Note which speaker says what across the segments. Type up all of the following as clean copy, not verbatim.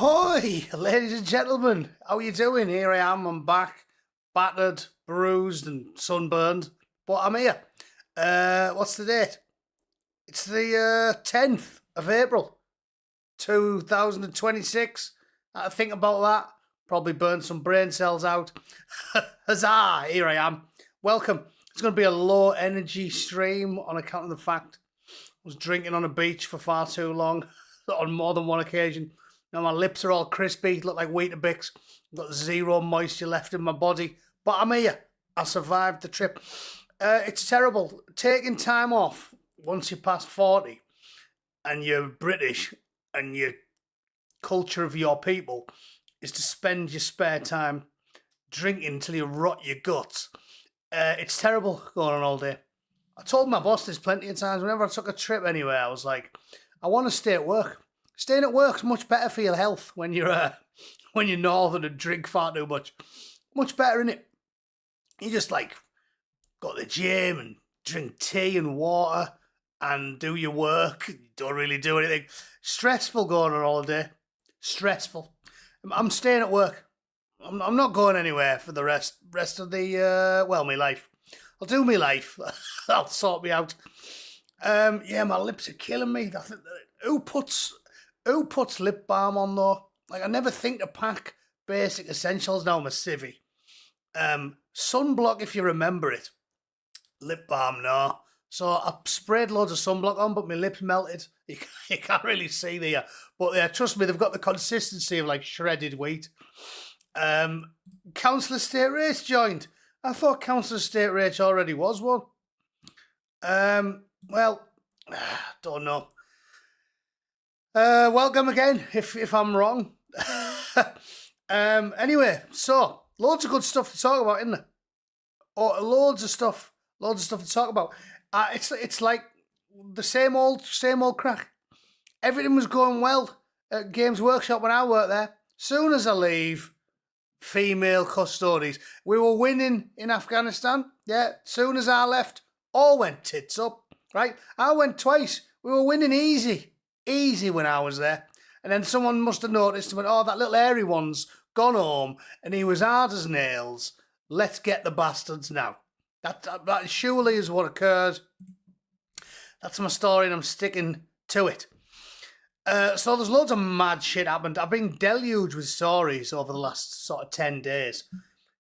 Speaker 1: Ahoy, ladies and gentlemen. How you doing? Here I am. I'm back, battered, bruised, and sunburned, but I'm here. What's the date? It's the 10th of April, 2026. I think about that. Probably burned some brain cells out. Huzzah! Here I am. Welcome. It's going to be a low energy stream on account of the fact I was drinking on a beach for far too long on more than one occasion. Now my lips are all crispy, look like Weetabix. I've got zero moisture left in my body, but I'm here. I survived the trip. It's terrible. Taking time off once you pass 40 and you're British and your culture of your people is to spend your spare time drinking until you rot your guts. It's terrible going on all day. I told my boss this plenty of times. Whenever I took a trip anywhere, I was like, I want to stay at work. Staying at work's much better for your health when you're northern and drink far too much. Much better, innit? You just like go to the gym and drink tea and water and do your work. You don't really do anything. Stressful going on all day. Stressful. I'm staying at work. I'm not going anywhere for the rest of the my life. I'll do my life. I'll sort me out. Yeah, my lips are killing me. Who puts lip balm on though? Like, I never think to pack basic essentials now. I'm a civvy. Sunblock, if you remember it. Lip balm, no. So I sprayed loads of sunblock on, but my lips melted. You can't really see there. But yeah, trust me, they've got the consistency of like shredded wheat. Council Estate Race joined. I thought Council Estate Race already was one. Well, don't know. Welcome again, if I'm wrong. Anyway, so loads of good stuff to talk about, isn't there? Oh, loads of stuff to talk about. It's like the same old crack. Everything was going well at Games Workshop when I worked there. Soon as I leave, female custodies. We were winning in Afghanistan. Yeah, soon as I left, all went tits up. Right, I went twice. We were winning easy when I was there. And then someone must have noticed and went, oh, that little hairy one's gone home and he was hard as nails. Let's get the bastards now. That surely is what occurred. That's my story and I'm sticking to it. So there's loads of mad shit happened. I've been deluged with stories over the last sort of 10 days.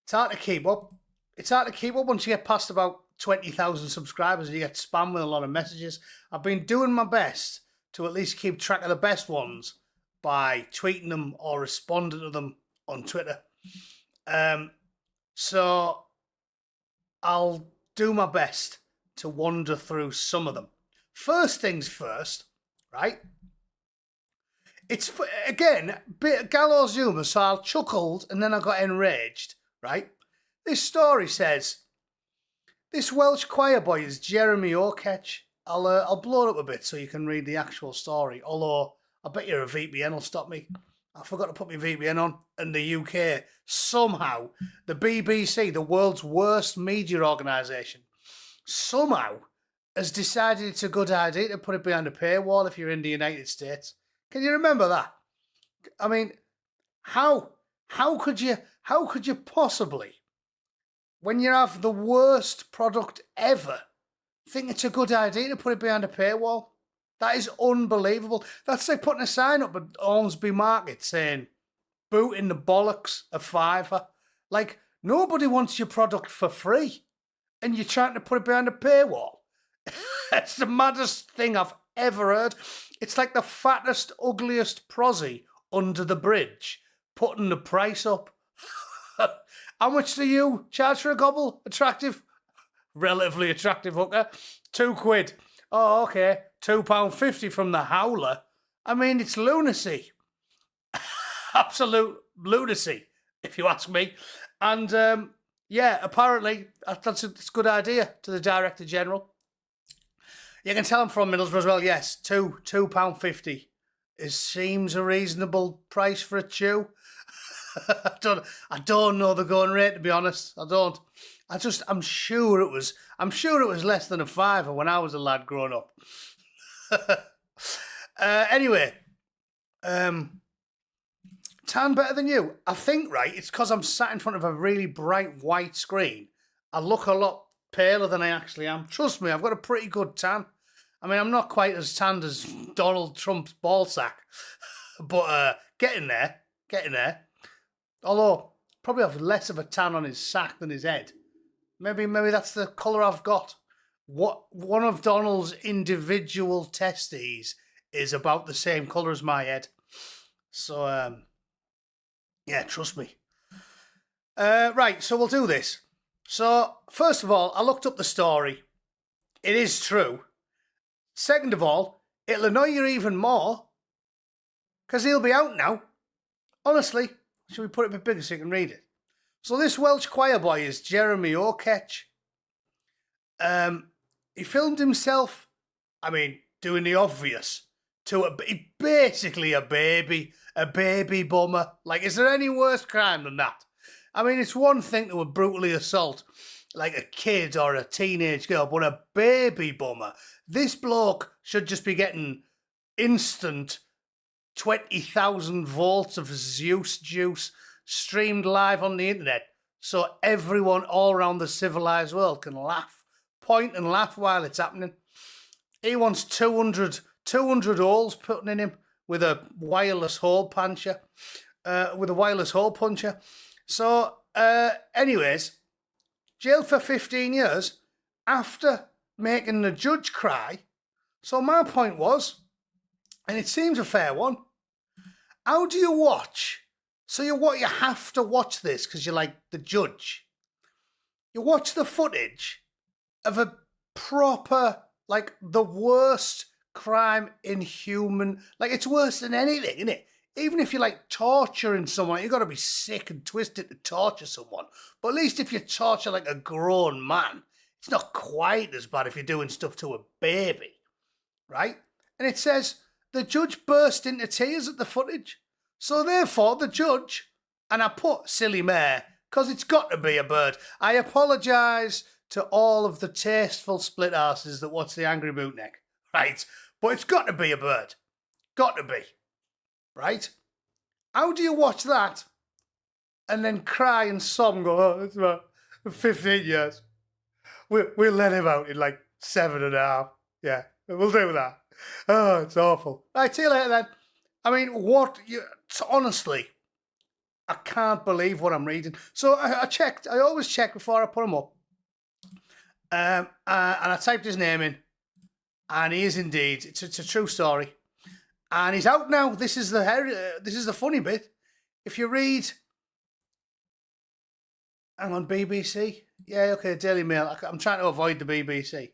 Speaker 1: It's hard to keep up. Once you get past about 20,000 subscribers and you get spammed with a lot of messages. I've been doing my best to at least keep track of the best ones by tweeting them or responding to them on Twitter. So I'll do my best to wander through some of them. First things first, right? It's, again, bit of gallows humour, so I chuckled and then I got enraged, right? This story says, this Welsh choir boy is Jeremy O'Ketch. I'll blow it up a bit so you can read the actual story, although I bet your VPN will stop me. I forgot to put my VPN on. In the UK, somehow, the BBC, the world's worst media organisation, somehow has decided it's a good idea to put it behind a paywall if you're in the United States. Can you remember that? I mean, how could you possibly, when you have the worst product ever, think it's a good idea to put it behind a paywall? That is unbelievable. That's like putting a sign up at Ormsby Market saying, booting the bollocks of Fiverr. Like, nobody wants your product for free and you're trying to put it behind a paywall. It's the maddest thing I've ever heard. It's like the fattest, ugliest prosy under the bridge putting the price up. How much do you charge for a gobble? Attractive? Relatively attractive hooker. £2. Oh, okay. £2.50 from the howler. I mean, it's lunacy. Absolute lunacy, if you ask me. And, yeah, apparently, that's a good idea to the Director General. You can tell I'm from Middlesbrough as well, yes. £2.50 seems a reasonable price for a chew. I don't know the going rate, to be honest. I don't. I'm sure it was less than a fiver when I was a lad growing up. Anyway, tan better than you. I think, right, it's because I'm sat in front of a really bright white screen. I look a lot paler than I actually am. Trust me, I've got a pretty good tan. I mean, I'm not quite as tanned as Donald Trump's ballsack, but getting there. Although, probably have less of a tan on his sack than his head. Maybe that's the colour I've got. One of Donald's individual testes is about the same colour as my head. So, yeah, trust me. Right, so we'll do this. So, first of all, I looked up the story. It is true. Second of all, it'll annoy you even more because he'll be out now. Honestly, should we put it a bit bigger so you can read it? So this Welsh choir boy is Jeremy O'Ketch. He filmed himself, doing the obvious, basically a baby bummer. Like, is there any worse crime than that? I mean, it's one thing to brutally assault like a kid or a teenage girl, but a baby bummer. This bloke should just be getting instant 20,000 volts of Zeus juice streamed live on the internet so everyone all around the civilized world can point and laugh while it's happening. He wants 200 holes put in him with a wireless hole puncher. So, anyways, jailed for 15 years after making the judge cry. So my point was, and it seems a fair one, how do you watch? So you have to watch this because you're like the judge. You watch the footage of a proper, like the worst crime in human, like it's worse than anything, isn't it? Even if you're like torturing someone, you've got to be sick and twisted to torture someone. But at least if you torture like a grown man, it's not quite as bad if you're doing stuff to a baby, right? And it says the judge burst into tears at the footage. So therefore, the judge, and I put silly mare, because it's got to be a bird. I apologise to all of the tasteful split arses that watch the Angry Bootneck, right? But it's got to be a bird. Got to be. Right? How do you watch that and then cry and sob and go, oh, it's about 15 years. We'll let him out in like 7.5. Yeah, we'll do that. Oh, it's awful. Right, see you later then. I mean, honestly, I can't believe what I'm reading. So I checked. I always check before I put him up. And I typed his name in. And he is indeed. It's a true story. And he's out now. This is the funny bit. If you read, hang on, BBC. Yeah, okay, Daily Mail. I'm trying to avoid the BBC.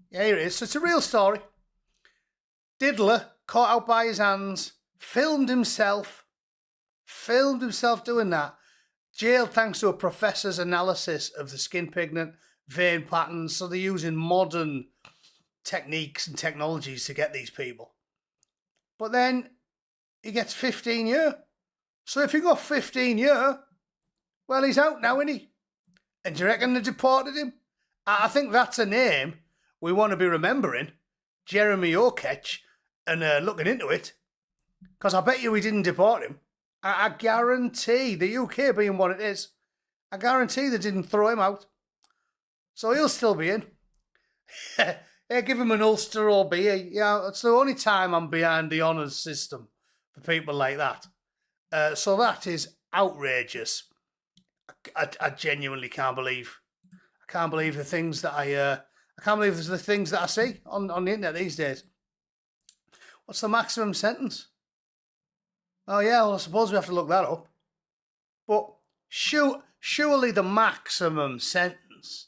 Speaker 1: Yeah, here it is. So it's a real story. Diddler caught out by his hands, filmed himself doing that. Jailed thanks to a professor's analysis of the skin pigment, vein patterns. So they're using modern techniques and technologies to get these people. But then he gets 15 year. So if he got 15 year, well, he's out now, isn't he? And do you reckon they deported him? I think that's a name we want to be remembering. Jeremy O'Ketch, and looking into it. Because I bet you we didn't deport him. I guarantee, the UK being what it is, I guarantee they didn't throw him out. So he'll still be in. Yeah, give him an Ulster or beer. Yeah, it's the only time I'm behind the honours system for people like that. So that is outrageous. I genuinely can't believe. I can't believe the things that I can't believe the things that I see on the internet these days. What's the maximum sentence? Oh yeah, well I suppose we have to look that up. But surely the maximum sentence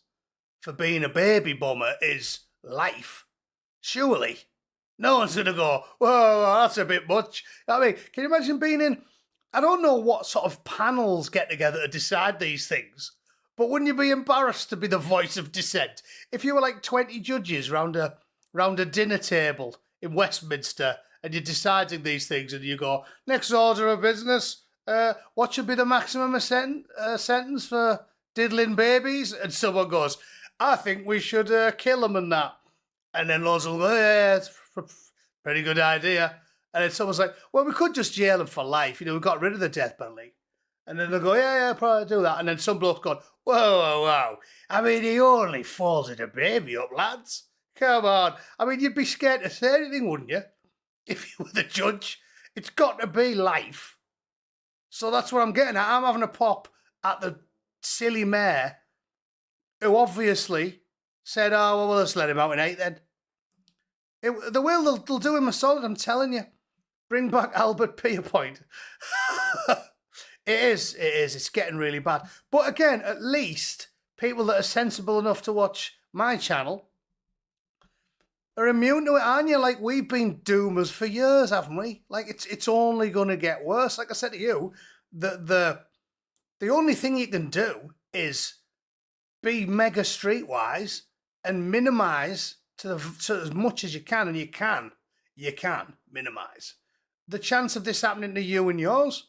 Speaker 1: for being a baby bummer is life. Surely. No one's going to go, whoa, that's a bit much. I mean, can you imagine being in, I don't know what sort of panels get together to decide these things, but wouldn't you be embarrassed to be the voice of dissent? If you were like 20 judges round a dinner table in Westminster and you're deciding these things and you go, next order of business, what should be the maximum sentence for diddling babies? And someone goes, I think we should kill them and that. And then loads will go, yeah, it's a pretty good idea. And then someone's like, well, we could just jail him for life. We got rid of the death penalty. And then they'll go, yeah, probably do that. And then some bloke's gone, whoa. I mean, he only folded a baby up, lads. Come on. I mean, you'd be scared to say anything, wouldn't you? If you were the judge. It's got to be life. So that's what I'm getting at. I'm having a pop at the silly mayor who obviously said, oh, well, let's let him out in 8 then. They'll do him a solid, I'm telling you. Bring back Albert Pierpoint. It is. It's getting really bad. But again, at least people that are sensible enough to watch my channel are immune to it, aren't you? Like, we've been doomers for years, haven't we? Like, it's only going to get worse. Like I said to you, the only thing you can do is be mega streetwise and minimise to as much as you can, and you can minimise the chance of this happening to you and yours.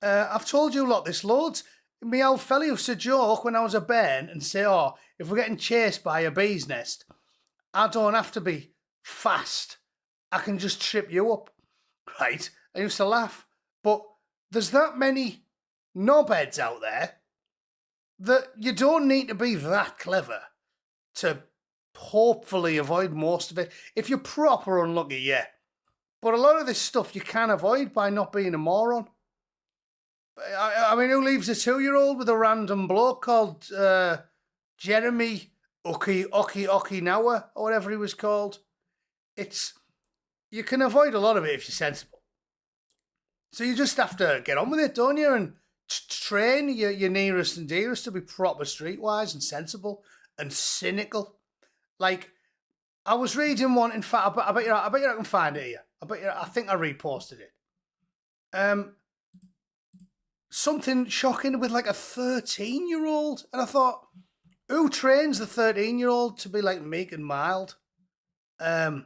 Speaker 1: I've told you a lot this, loads. My old fella used to joke when I was a bairn and say, oh, if we're getting chased by a bee's nest, I don't have to be fast. I can just trip you up, right? I used to laugh. But there's that many knobheads out there that you don't need to be that clever to hopefully avoid most of it. If you're proper unlucky, yeah. But a lot of this stuff you can avoid by not being a moron. I mean, who leaves a 2-year-old with a random bloke called Jeremy Okinawa or whatever he was called? You can avoid a lot of it if you're sensible. So you just have to get on with it, don't you? And train your nearest and dearest to be proper streetwise and sensible and cynical. Like, I was reading one. In fact, I bet you I can find it here. I think I reposted it. Something shocking with like a 13-year-old, and I thought, who trains the 13-year-old to be like meek and mild? Yeah,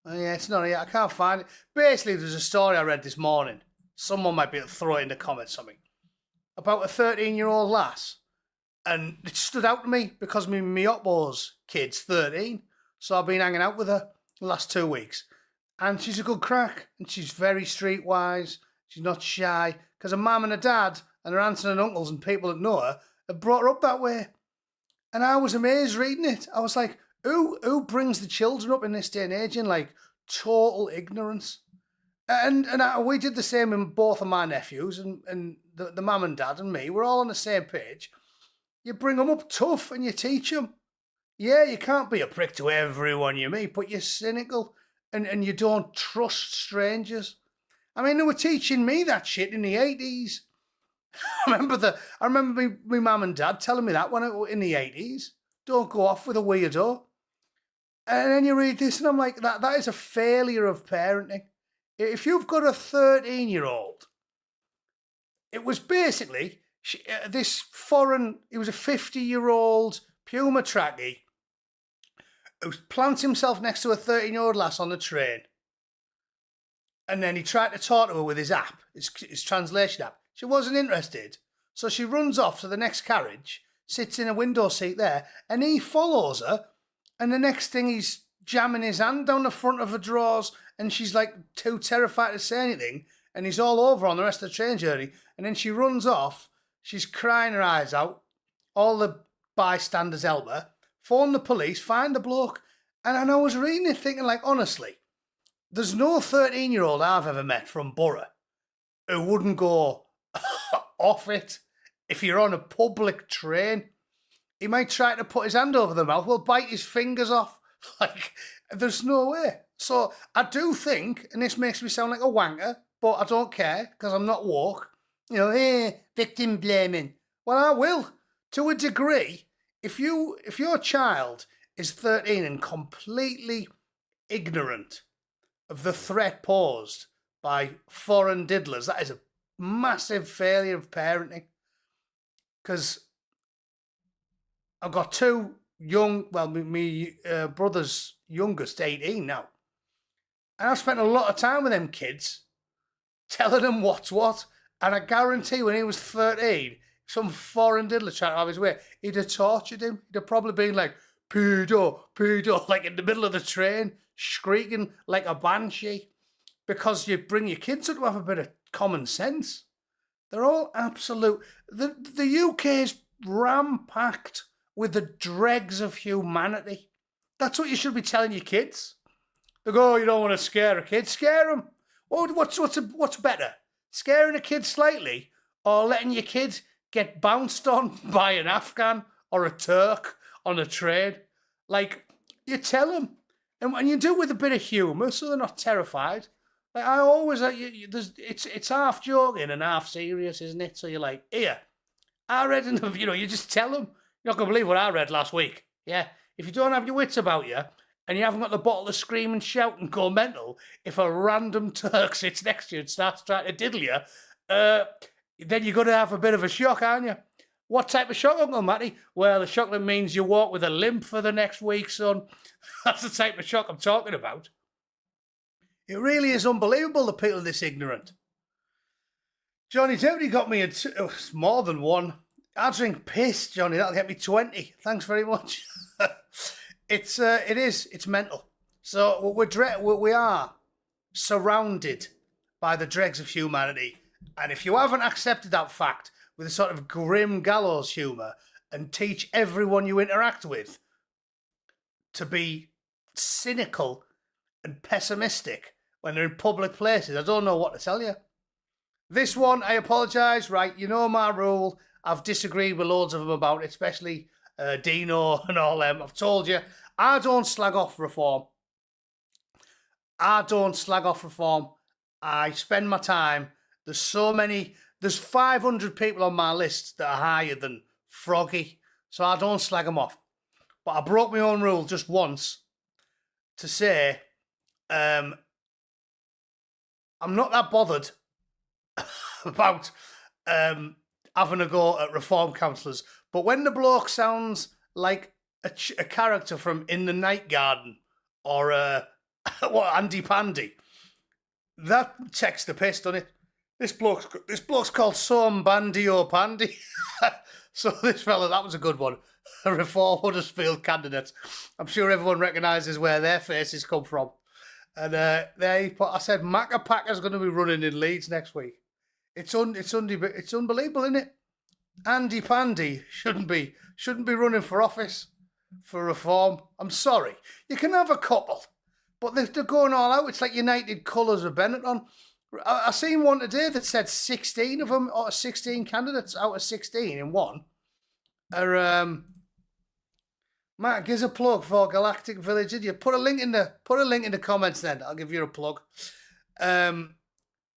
Speaker 1: it's not here. I can't find it. Basically, there's a story I read this morning. Someone might be able to throw it in the comments something about a 13-year-old lass, and it stood out to me because my Oppo's kid's 13, so I've been hanging out with her the last 2 weeks, and she's a good crack, and she's very streetwise. She's not shy, because her mum and her dad and her aunts and uncles and people that know her have brought her up that way. And I was amazed reading it. I was like, who brings the children up in this day and age in like total ignorance? And we did the same in both of my nephews, and the mum and dad and me. We're all on the same page. You bring them up tough and you teach them. Yeah, you can't be a prick to everyone you meet, but you're cynical and you don't trust strangers. I mean, they were teaching me that shit in the 80s. I remember my mum and dad telling me that in the 80s. Don't go off with a weirdo. And then you read this and I'm like, that is a failure of parenting. If you've got a 13-year-old, it was basically he was a 50-year-old Puma trackie who plants himself next to a 13-year-old lass on the train. And then he tried to talk to her with his app, his translation app. She wasn't interested. So she runs off to the next carriage, sits in a window seat there, and he follows her. And the next thing, he's jamming his hand down the front of her drawers, and she's like too terrified to say anything. And he's all over on the rest of the train journey. And then she runs off. She's crying her eyes out. All the bystanders help her. Phone the police, find the bloke. And I was reading it thinking, like, honestly, there's no 13-year-old I've ever met from Borough who wouldn't go off it if you're on a public train. He might try to put his hand over the mouth, will bite his fingers off. Like, there's no way. So I do think, and this makes me sound like a wanker, but I don't care because I'm not woke. Victim blaming. Well, I will, to a degree. If your child is 13 and completely ignorant of the threat posed by foreign diddlers, that is a massive failure of parenting. Because I've got two young, my brother's youngest, 18 now. And I've spent a lot of time with them kids, telling them what's what. And I guarantee when he was 13, some foreign diddler trying to have his way, he'd have tortured him. He'd have probably been like, pedo, like in the middle of the train, shrieking like a banshee, because you bring your kids up to have a bit of common sense. They're all absolute. The UK is ram-packed with the dregs of humanity. That's what you should be telling your kids. They go, oh, you don't want to scare a kid. Scare them. What's better? Scaring a kid slightly or letting your kid get bounced on by an Afghan or a Turk on a train? Like, you tell them. And you do it with a bit of humour so they're not terrified. Like, I always, it's half joking and half serious, isn't it? So you're like, here, I read enough, you just tell them. You're not going to believe what I read last week. Yeah. If you don't have your wits about you, and you haven't got the bottle to scream and shout and go mental, if a random Turk sits next to you and starts trying to diddle you, then you're going to have a bit of a shock, aren't you? What type of shock, Uncle Matty? Well, the shock that means you walk with a limp for the next week, son. That's the type of shock I'm talking about. It really is unbelievable that people are this ignorant. Johnny Deputy got me more than one. I drink piss, Johnny. That'll get me 20. Thanks very much. It's mental. So we are surrounded by the dregs of humanity. And if you haven't accepted that fact with a sort of grim gallows humour and teach everyone you interact with to be cynical and pessimistic when they're in public places, I don't know what to tell you. This one, I apologise, right? You know my rule. I've disagreed with loads of them about it, especially Dino and all them. I've told you, I don't slag off reform. I spend my time. There's 500 people on my list that are higher than Froggy, so I don't slag them off. But I broke my own rule just once to say I'm not that bothered about having a go at reform councillors. But when the bloke sounds like a character from In the Night Garden or Andy Pandy, that takes the piss, doesn't it? This bloke's called Some Bandy or Pandy. So this fella, that was a good one. A Reform Huddersfield candidate. I'm sure everyone recognises where their faces come from. And I said Macca Packer's going to be running in Leeds next week. It's unbelievable, isn't it? Andy Pandy shouldn't be running for office for reform. I'm sorry. You can have a couple, but they're going all out. It's like United Colours of Benetton. I seen one today that said 16 of them, or 16 candidates out of 16 in one, are Matt, gives a plug for Galactic Village. Did you put a link in the comments? Then I'll give you a plug.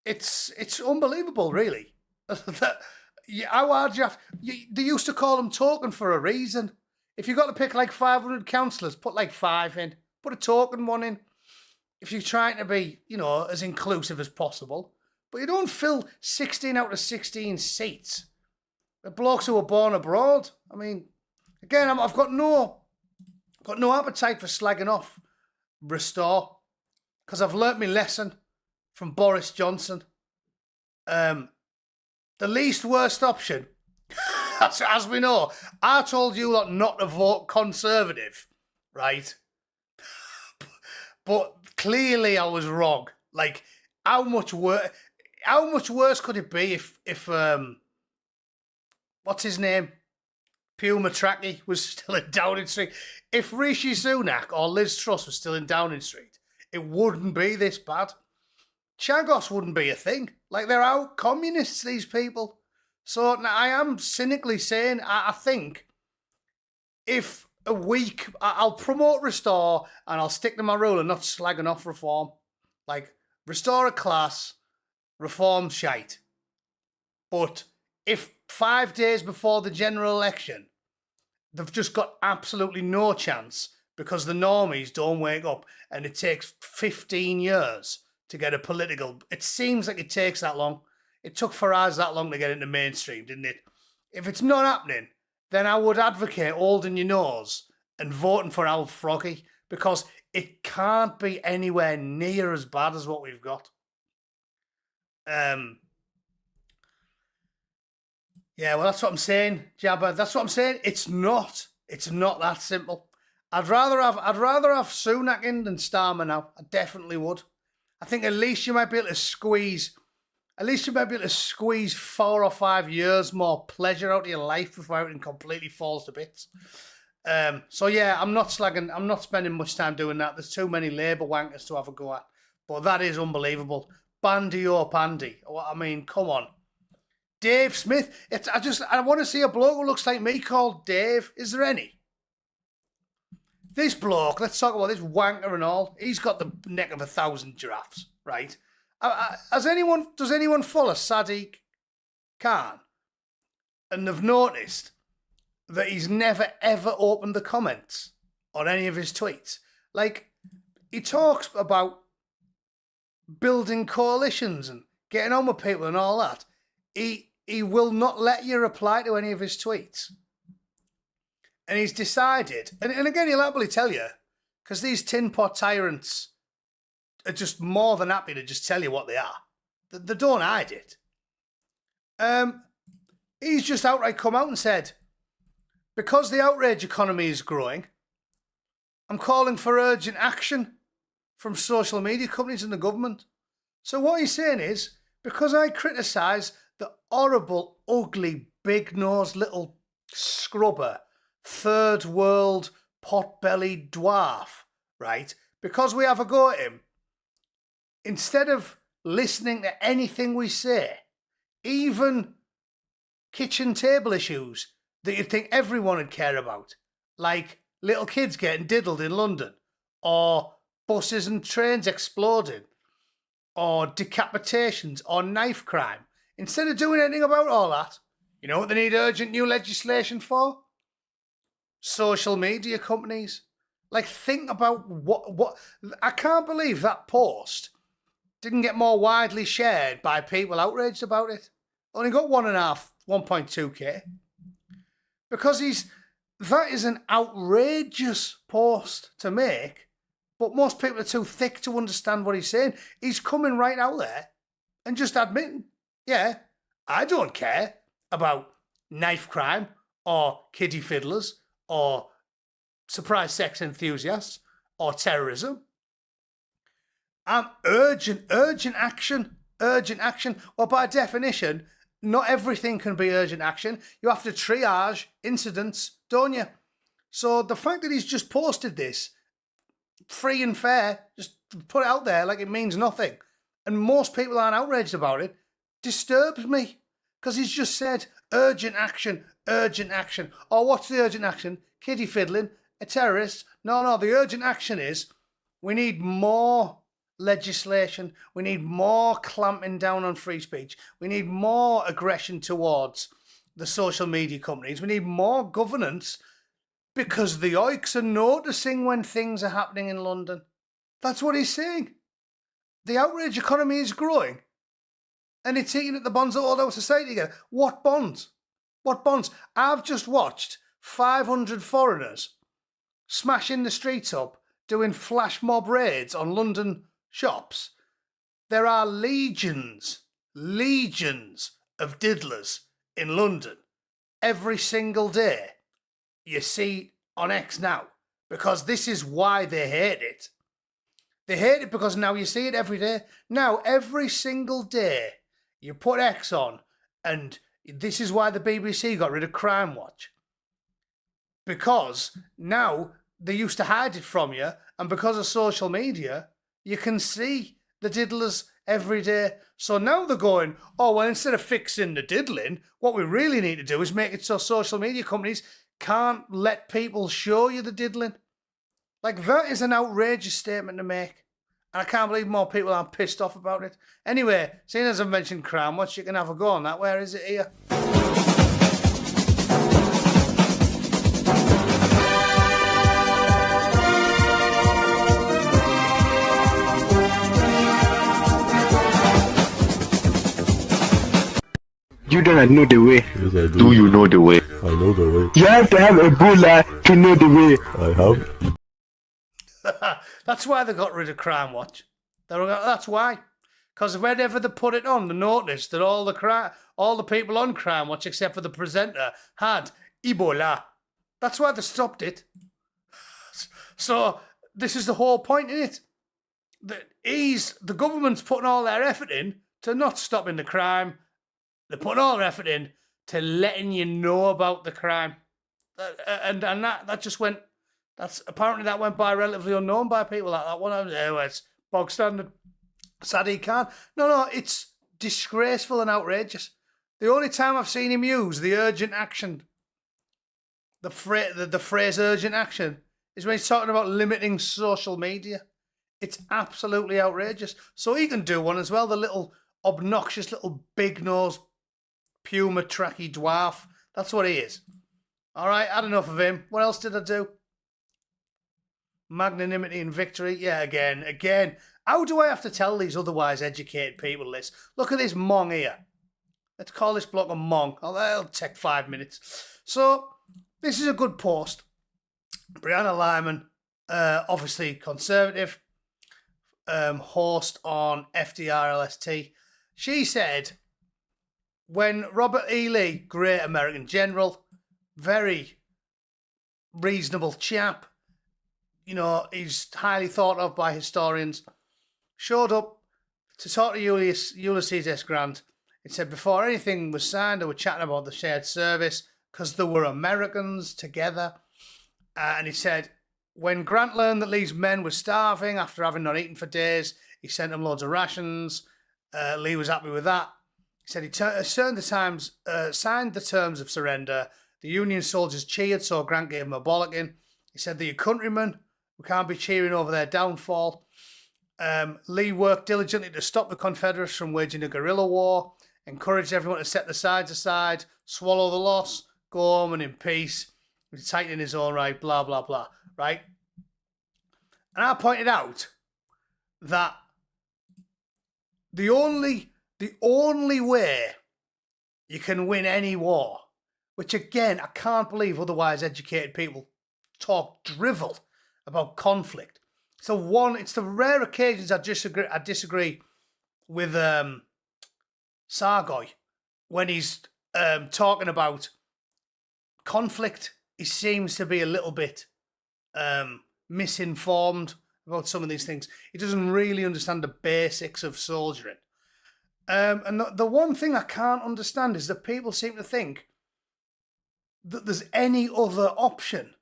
Speaker 1: It's unbelievable, really. How hard you have? They used to call them token for a reason. If you've got to pick like 500 councillors, put like 5 in. Put a token one in. If you're trying to be, as inclusive as possible. But you don't fill 16 out of 16 seats. The blokes who were born abroad. I mean, again, I've got no appetite for slagging off Restore, because I've learnt my lesson from Boris Johnson. The least worst option, as we know, I told you lot not to vote Conservative, right? But clearly I was wrong. Like, how much worse could it be if what's his name? Puma Tracky was still in Downing Street. If Rishi Sunak or Liz Truss was still in Downing Street, it wouldn't be this bad. Chagos wouldn't be a thing. Like, they're out communists, these people. So now I am cynically saying, I think if a week, I'll promote Restore and I'll stick to my rule and not slagging off reform. Like, Restore a class, reform shite. But if 5 days before the general election, they've just got absolutely no chance because the normies don't wake up and it takes 15 years to get a political... It seems like it takes that long. It took Farage that long to get into mainstream, didn't it? If it's not happening, then I would advocate holding your nose and voting for Al Froggy, because it can't be anywhere near as bad as what we've got. Yeah, well, that's what I'm saying, Jabba. That's what I'm saying. It's not that simple. I'd rather have Sunak in than Starmer now. I definitely would. I think at least you might be able to squeeze 4 or 5 years more pleasure out of your life before everything completely falls to bits. So yeah, I'm not spending much time doing that. There's too many Labour wankers to have a go at. But that is unbelievable. Bandy or pandy. I mean, come on. Dave Smith. I want to see a bloke who looks like me called Dave. Is there any? This bloke, let's talk about this wanker and all. He's got the neck of 1,000 giraffes, right? Does anyone follow Sadiq Khan? And they've noticed that he's never ever opened the comments on any of his tweets. Like, he talks about building coalitions and getting on with people and all that. He will not let you reply to any of his tweets. And he's decided, and again, he'll happily tell you, because these tin pot tyrants are just more than happy to just tell you what they are. They don't hide it. He's just outright come out and said, because the outrage economy is growing, I'm calling for urgent action from social media companies and the government. So what he's saying is, because I criticise the horrible, ugly, big-nosed little scrubber, third world, pot-bellied dwarf, right? Because we have a go at him, instead of listening to anything we say, even kitchen table issues that you'd think everyone would care about, like little kids getting diddled in London, or buses and trains exploding, or decapitations, or knife crime. Instead of doing anything about all that, you know what they need urgent new legislation for? Social media companies. Like, think about what I can't believe that post didn't get more widely shared by people outraged about it. Only got 1.2k. Because that is an outrageous post to make, but most people are too thick to understand what he's saying. He's coming right out there and just admitting, yeah, I don't care about knife crime or kiddie fiddlers or surprise sex enthusiasts or terrorism. Urgent action. Well, by definition, not everything can be urgent action. You have to triage incidents, don't you? So the fact that he's just posted this, free and fair, just put it out there like it means nothing, and most people aren't outraged about it, disturbs me. Because he's just said, urgent action. Or what's the urgent action? Kiddie fiddling, a terrorist? No, the urgent action is we need more legislation. We need more clamping down on free speech. We need more aggression towards the social media companies. We need more governance because the oiks are noticing when things are happening in London. That's what he's saying. The outrage economy is growing and it's eating at the bonds that hold our society together. What bonds? I've just watched 500 foreigners smashing the streets up, doing flash mob raids on London shops. There are legions of diddlers in London every single day. You see on X now, because this is why they hate it. They hate it because now you see it every day. Now, every single day, you put X on, and this is why the BBC got rid of Crime Watch. Because now they used to hide it from you, and because of social media, you can see the diddlers every day. So now they're going, oh, well, instead of fixing the diddling, what we really need to do is make it so social media companies can't let people show you the diddling. Like, that is an outrageous statement to make. And I can't believe more people aren't pissed off about it. Anyway, seeing as I've mentioned Crime Watch, you can have a go on that. Where is it here?
Speaker 2: You don't know the way.
Speaker 3: Yes, I do.
Speaker 2: Do you know the way?
Speaker 3: I know the way.
Speaker 2: You have to have Ebola to know the way.
Speaker 3: I have.
Speaker 1: That's why they got rid of Crime Watch. That's why. Because whenever they put it on, they noticed that all the people on Crime Watch, except for the presenter, had Ebola. That's why they stopped it. So this is the whole point in it. That the government's putting all their effort in to not stopping the crime. They're putting all their effort in to letting you know about the crime. And that just went, apparently that went by relatively unknown by people. Like that one, it's bog standard. Sadiq Khan. No, it's disgraceful and outrageous. The only time I've seen him use the urgent action, the phrase urgent action, is when he's talking about limiting social media. It's absolutely outrageous. So he can do one as well, the little obnoxious little big-nosed puma tracky dwarf. That's what he is. All right, had enough of him. What else did I do? Magnanimity and victory. Yeah, again. How do I have to tell these otherwise educated people this? Look at this mong here. Let's call this bloke a mong. Oh, that'll take 5 minutes. So, this is a good post. Brianna Lyman, obviously conservative, host on FDRLST. She said, when Robert E. Lee, great American general, very reasonable chap, he's highly thought of by historians, showed up to talk to Ulysses S. Grant. It said before anything was signed, they were chatting about the shared service because they were Americans together. And he said, when Grant learned that Lee's men were starving after having not eaten for days, he sent them loads of rations. Lee was happy with that. He said he signed the terms of surrender. The Union soldiers cheered, so Grant gave him a bollocking. He said, they're your countrymen. We can't be cheering over their downfall. Lee worked diligently to stop the Confederates from waging a guerrilla war, encouraged everyone to set the sides aside, swallow the loss, go home and in peace, tightening his own right, blah, blah, blah, right? And I pointed out that the only way you can win any war, which again, I can't believe otherwise educated people talk drivel about conflict. So it's the rare occasions I disagree with Sargoy when he's talking about conflict. He seems to be a little bit misinformed about some of these things. He doesn't really understand the basics of soldiering. And the one thing I can't understand is that people seem to think that there's any other option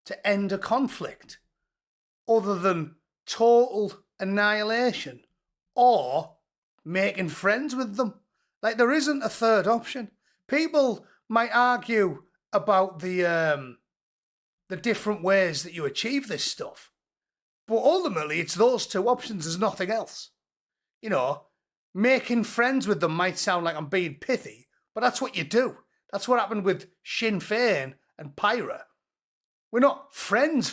Speaker 1: to end a conflict other than total annihilation or making friends with them. Like, there isn't a third option. People might argue about the different ways that you achieve this stuff, but ultimately it's those two options. There's nothing else. Making friends with them might sound like I'm being pithy, but that's what you do. That's what happened with Sinn Féin and Pyra. We're not friends,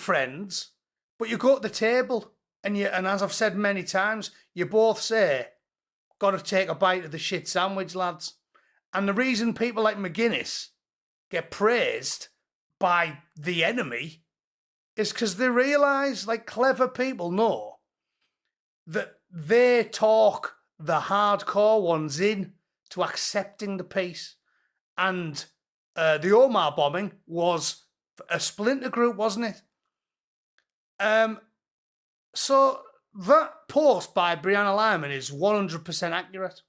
Speaker 1: but you go to the table and as I've said many times, you both say, got to take a bite of the shit sandwich, lads. And the reason people like McGuinness get praised by the enemy is because they realise, like clever people know, that they talk the hardcore ones in to accepting the peace. And the Omar bombing was a splinter group, wasn't it? So that post by Brianna Lyman is 100% accurate.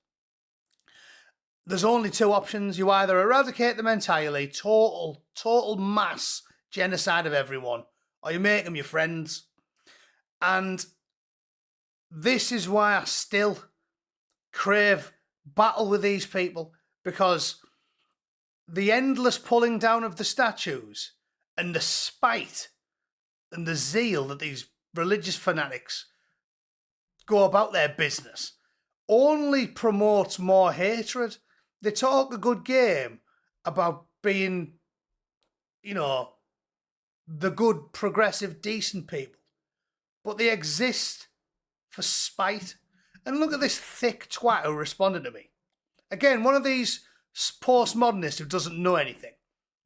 Speaker 1: There's only two options. You either eradicate them entirely, total mass genocide of everyone, or you make them your friends. And this is why I still crave battle with these people, because the endless pulling down of the statues and the spite and the zeal that these religious fanatics go about their business only promotes more hatred. They talk a good game about being, the good, progressive, decent people, but they exist for spite. And look at this thick twat who responded to me. Again, one of these postmodernists who doesn't know anything.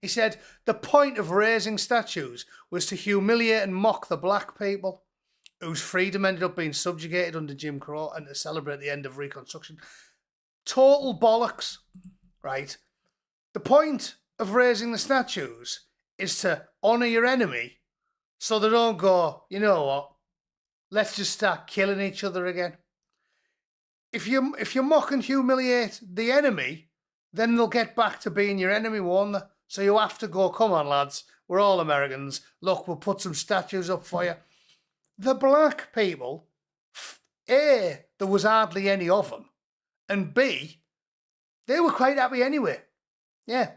Speaker 1: He said, the point of raising statues was to humiliate and mock the black people whose freedom ended up being subjugated under Jim Crow and to celebrate the end of Reconstruction. Total bollocks, right? The point of raising the statues is to honour your enemy So they don't go, you know what, let's just start killing each other again. If you mock and humiliate the enemy, then they'll get back to being your enemy, won't they? So you have to go, come on, lads, we're all Americans. Look, we'll put some statues up for you. The black people, A, there was hardly any of them, and B, they were quite happy anyway. Yeah,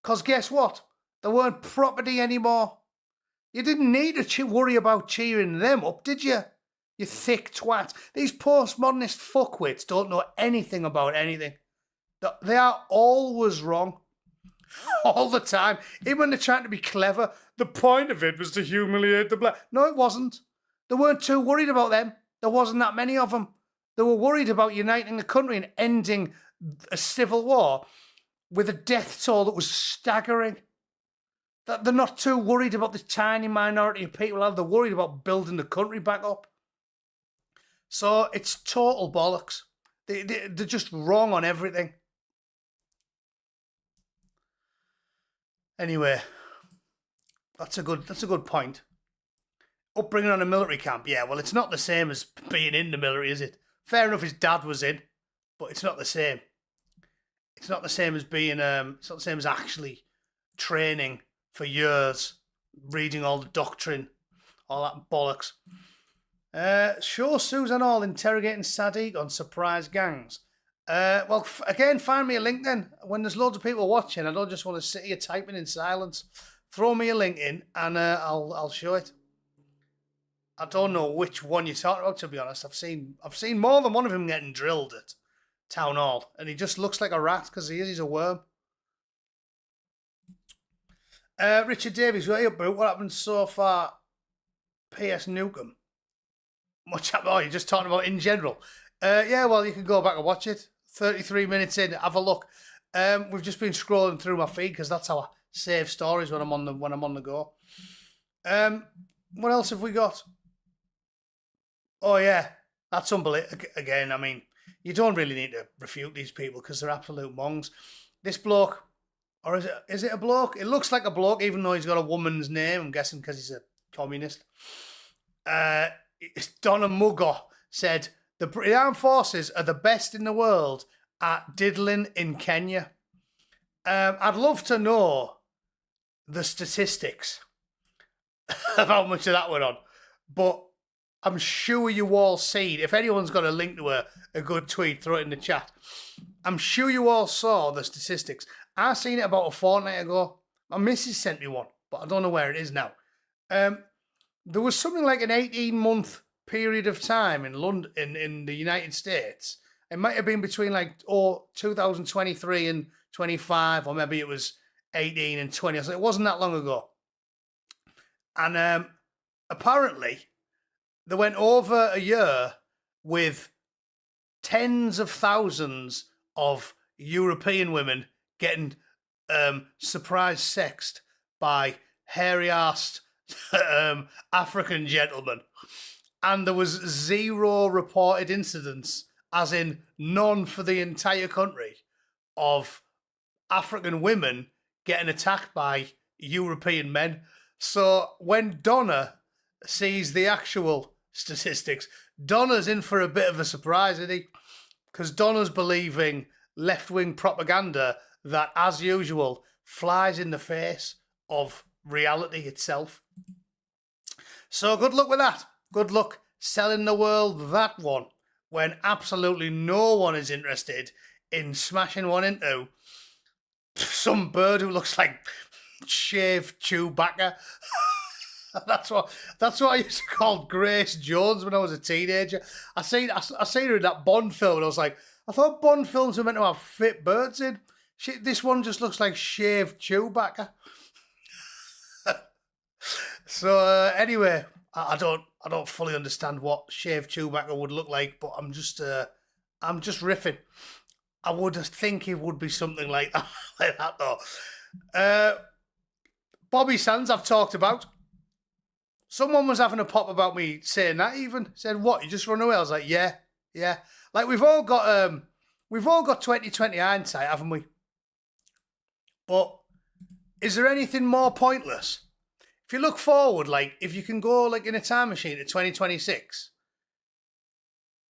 Speaker 1: because guess what? They weren't property anymore. You didn't need to worry about cheering them up, did you? You thick twat. These postmodernist fuckwits don't know anything about anything. They are always wrong. All the time. Even when they're trying to be clever, the point of it was to humiliate the black. No, it wasn't. They weren't too worried about them. There wasn't that many of them. They were worried about uniting the country and ending a civil war with a death toll that was staggering. That they're not too worried about the tiny minority of people. They're worried about building the country back up. So it's total bollocks. They're just wrong on everything. Anyway, that's a good point. Upbringing on a military camp, yeah. Well, it's not the same as being in the military, is it? Fair enough, his dad was in, but it's not the same. It's not the same as being. It's not the same as actually training for years, reading all the doctrine, all that bollocks. Show Susan Hall interrogating Sadiq on surprise gangs. Well, again, find me a link then. When there's loads of people watching, I don't just want to sit here typing in silence. Throw me a link in and I'll show it. I don't know which one you're talking about, to be honest. I've seen more than one of him getting drilled at Town Hall, and he just looks like a rat because he's a worm. Richard Davies, what are you up about? What happened so far? P.S. Newcomb. What's happened? Oh, you're just talking about in general. Yeah, well, you can go back and watch it. 33 minutes in, have a look. We've just been scrolling through my feed because that's how I save stories when I'm on the go. What else have we got? Oh yeah, that's unbelievable. Again, I mean, you don't really need to refute these people because they're absolute mongs. This bloke, or is it a bloke? It looks like a bloke, even though he's got a woman's name. I'm guessing because he's a communist. Donna Mugger said the armed forces are the best in the world at diddling in Kenya. I'd love to know the statistics of how much of that went on, but I'm sure you all seen. If anyone's got a link to a good tweet, throw it in the chat. I'm sure you all saw the statistics. I seen it about a fortnight ago. My missus sent me one, but I don't know where it is now. There was something like an 18-month period of time in London, in the United States. It might have been between 2023 and 25, or maybe it was 18 and 20. So it wasn't that long ago. And apparently, they went over a year with tens of thousands of European women getting surprise sexed by hairy-arsed African gentlemen. And there was zero reported incidents, as in none for the entire country, of African women getting attacked by European men. So when Donna sees the actual statistics, Donna's in for a bit of a surprise, isn't he? Because Donna's believing left-wing propaganda that, as usual, flies in the face of reality itself. So good luck with that. Good luck selling the world that one when absolutely no one is interested in smashing one into some bird who looks like shaved Chewbacca. That's what I used to call Grace Jones when I was a teenager. I seen her in that Bond film and I was like, I thought Bond films were meant to have fit birds in. This one just looks like shaved Chewbacca. So anyway, I don't fully understand what shaved Chewbacca would look like, but I'm just riffing. I would think it would be something like that, though. Bobby Sands, I've talked about. Someone was having a pop about me saying that. Even said, "What? You just run away?" I was like, "Yeah." Like we've all got 20/20 hindsight, haven't we? But is there anything more pointless? if you look forward, like if you can go like in a time machine to 2026,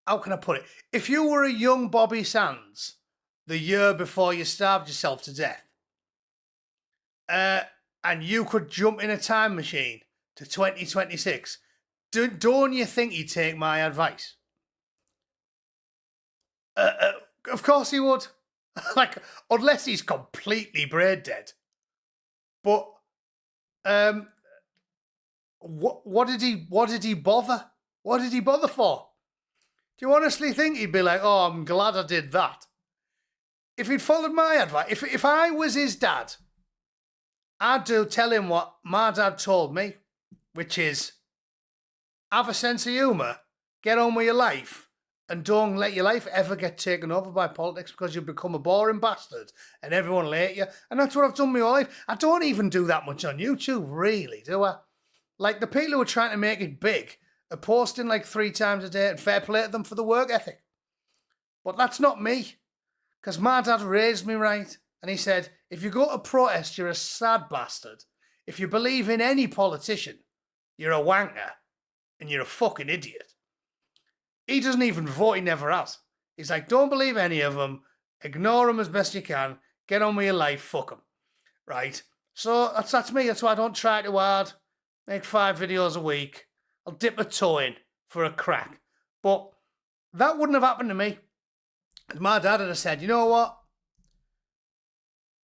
Speaker 1: how can I put it? If you were a young Bobby Sands the year before you starved yourself to death, and you could jump in a time machine to 2026, don't you think he'd take my advice? Of course he would. Like, unless he's completely brain dead. But what did he bother? What did he bother for? Do you honestly think he'd be like, oh, I'm glad I did that? If he'd followed my advice, if I was his dad, I'd tell him what my dad told me, which is have a sense of humour, get on with your life, and don't let your life ever get taken over by politics because you'll become a boring bastard and everyone will hate you. And that's what I've done my whole life. I don't even do that much on YouTube, really, do I? Like, the people who are trying to make it big are posting like 3 times a day, and fair play to them for the work ethic. But that's not me, because my dad raised me right. And he said, if you go to protest, you're a sad bastard. If you believe in any politician, you're a wanker and you're a fucking idiot. He doesn't even vote, he never has. He's like, don't believe any of them, ignore them as best you can, get on with your life, fuck them. Right? So that's me, that's why I don't try too hard, make 5 videos a week, I'll dip a toe in for a crack. But that wouldn't have happened to me. My dad would have said, you know what?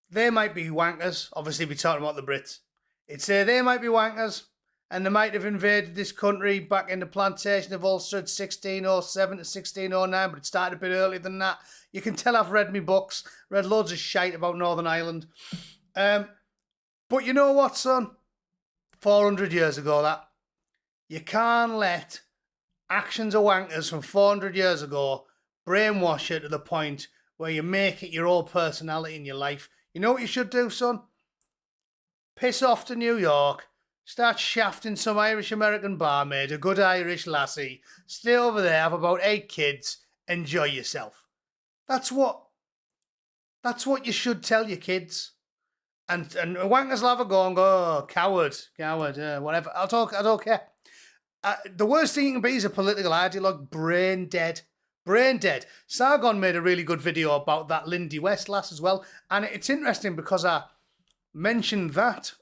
Speaker 1: They might be wankers, obviously we're talking about the Brits. He'd say they might be wankers, and they might have invaded this country back in the plantation of Ulster 1607 to 1609, but it started a bit earlier than that. You can tell I've read my books, read loads of shite about Northern Ireland. But you know what, son? 400 years ago, that. You can't let actions of wankers from 400 years ago brainwash you to the point where you make it your whole personality in your life. You know what you should do, son? Piss off to New York, start shafting some Irish-American barmaid, a good Irish lassie, stay over there, have about 8 kids, enjoy yourself. That's what you should tell your kids. And wankers will have a go and go, oh, coward, whatever. I don't care. The worst thing you can be is a political ideologue, brain dead. Brain dead. Sargon made a really good video about that Lindy West lass as well. And it's interesting because I mentioned that,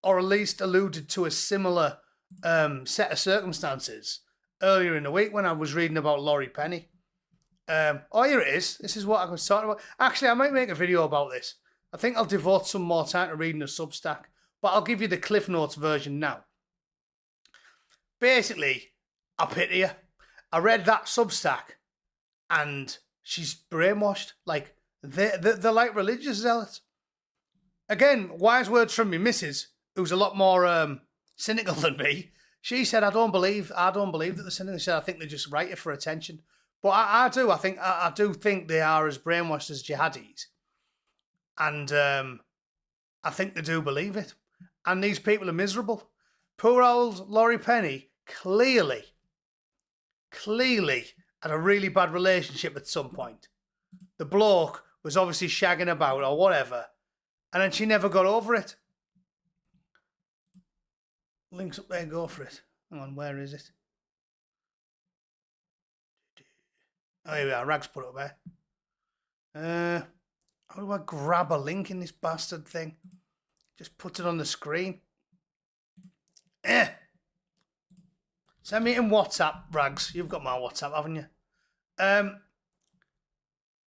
Speaker 1: or at least alluded to a similar set of circumstances earlier in the week when I was reading about Laurie Penny. Oh, here it is. This is what I was talking about. Actually, I might make a video about this. I think I'll devote some more time to reading the Substack, but I'll give you the Cliff Notes version now. Basically, I pity her. I read that Substack, and she's brainwashed. Like, they're like religious zealots. Again, wise words from me missus, who's a lot more cynical than me. She said, I don't believe that they're cynical. She said, I think they just write it for attention. But I do. I do think they are as brainwashed as jihadis. And I think they do believe it. And these people are miserable. Poor old Laurie Penny clearly had a really bad relationship at some point. The bloke was obviously shagging about or whatever, and then she never got over it. Links up there, go for it. Hang on, where is it? Oh, here we are, Rags put it up there. How do I grab a link in this bastard thing? Just put it on the screen. Send me in WhatsApp, Rags. You've got my WhatsApp, haven't you?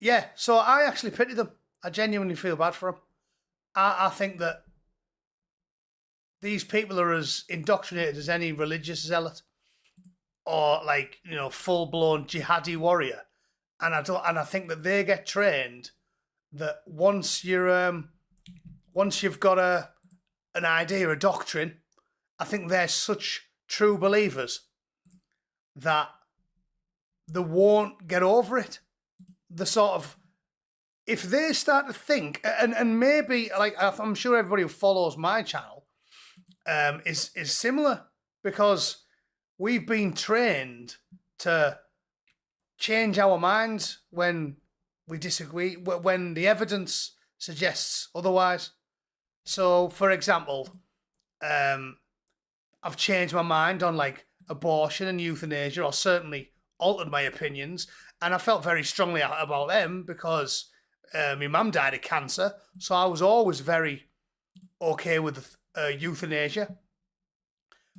Speaker 1: Yeah, so I actually pity them. I genuinely feel bad for them. I think that these people are as indoctrinated as any religious zealot or, like, you know, full-blown jihadi warrior. And I think that they get trained that once you've got an idea, a doctrine, I think they're such true believers that they won't get over it. The sort of, if they start to think, and maybe, like, I'm sure everybody who follows my channel is similar, because we've been trained to change our minds when we disagree, when the evidence suggests otherwise. So, for example, I've changed my mind on like abortion and euthanasia, or certainly altered my opinions. And I felt very strongly about them because my mum died of cancer. So I was always very okay with euthanasia.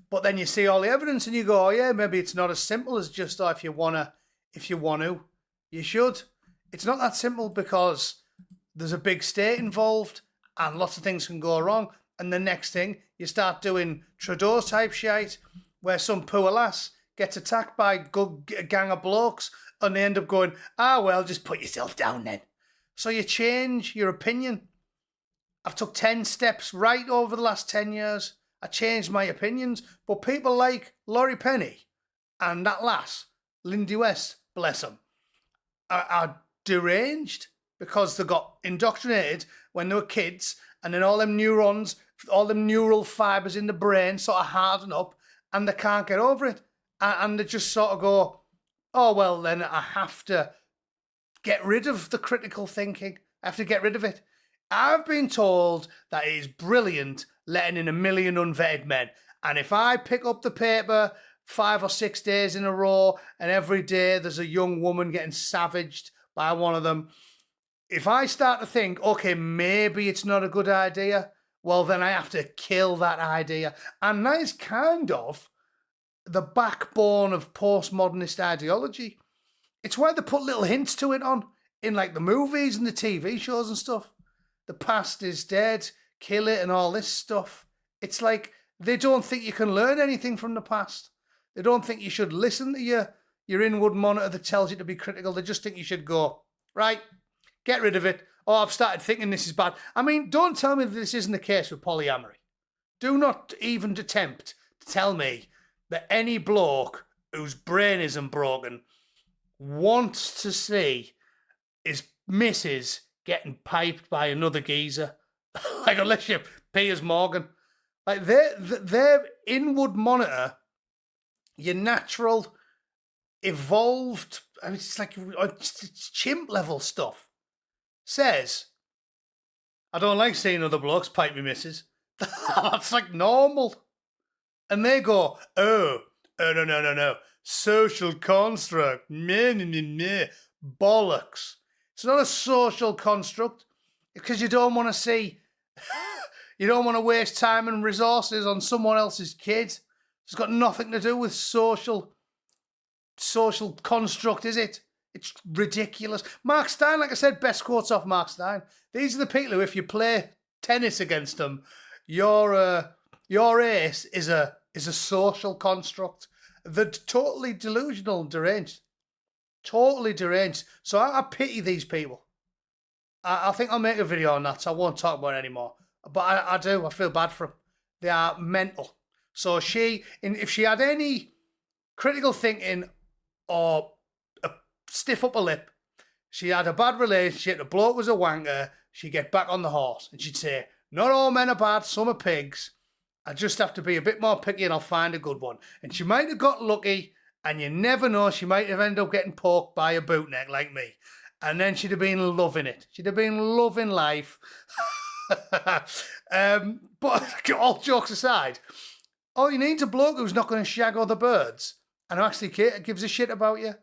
Speaker 1: But then you see all the evidence and you go, oh yeah, maybe it's not as simple as just, oh, if you want to, you should. It's not that simple because there's a big state involved and lots of things can go wrong. And the next thing, you start doing Trudeau type shite where some poor lass gets attacked by a gang of blokes and they end up going, well, just put yourself down then. So you change your opinion. I've took 10 steps right over the last 10 years. I changed my opinions. But people like Laurie Penny and that lass, Lindy West, bless them, are deranged because they got indoctrinated when they were kids, and then all them neurons, all them neural fibres in the brain sort of harden up and they can't get over it. And they just sort of go, oh, well, then I have to get rid of the critical thinking. I have to get rid of it. I've been told that it is brilliant letting in 1 million unvetted men. And if I pick up the paper 5 or 6 days in a row and every day there's a young woman getting savaged by one of them, if I start to think, okay, maybe it's not a good idea, well, then I have to kill that idea. And that is kind of the backbone of postmodernist ideology. It's why they put little hints to it on in like the movies and the TV shows and stuff. The past is dead, kill it and all this stuff. It's like they don't think you can learn anything from the past. They don't think you should listen to your inward monitor that tells you to be critical. They just think you should go, right, get rid of it. Oh, I've started thinking this is bad. I mean, don't tell me that this isn't the case with polyamory. Do not even attempt to tell me that any bloke whose brain isn't broken wants to see his missus getting piped by another geezer. Like, unless you're Piers Morgan. Like, their inward monitor, your natural, evolved, I mean, it's like it's chimp level stuff, says, I don't like seeing other blokes pipe me missus. That's like normal. And they go, oh, no. Social construct. Bollocks. It's not a social construct because you don't want to see, you don't want to waste time and resources on someone else's kid. It's got nothing to do with social construct, is it? It's ridiculous. Mark Stein, like I said, best quotes off Mark Stein. These are the people who, if you play tennis against them, your ace is a social construct. They're totally delusional and deranged. Totally deranged. So I pity these people. I think I'll make a video on that, so I won't talk about it anymore. But I do. I feel bad for them. They are mental. So if she had any critical thinking or a stiff upper lip, she had a bad relationship, the bloke was a wanker, she'd get back on the horse and she'd say, not all men are bad, some are pigs. I just have to be a bit more picky and I'll find a good one. And she might have got lucky, and you never know, she might have ended up getting poked by a bootneck like me. And then she'd have been loving it. She'd have been loving life. But all jokes aside, all you need is a bloke who's not going to shag other birds and who actually gives a shit about you.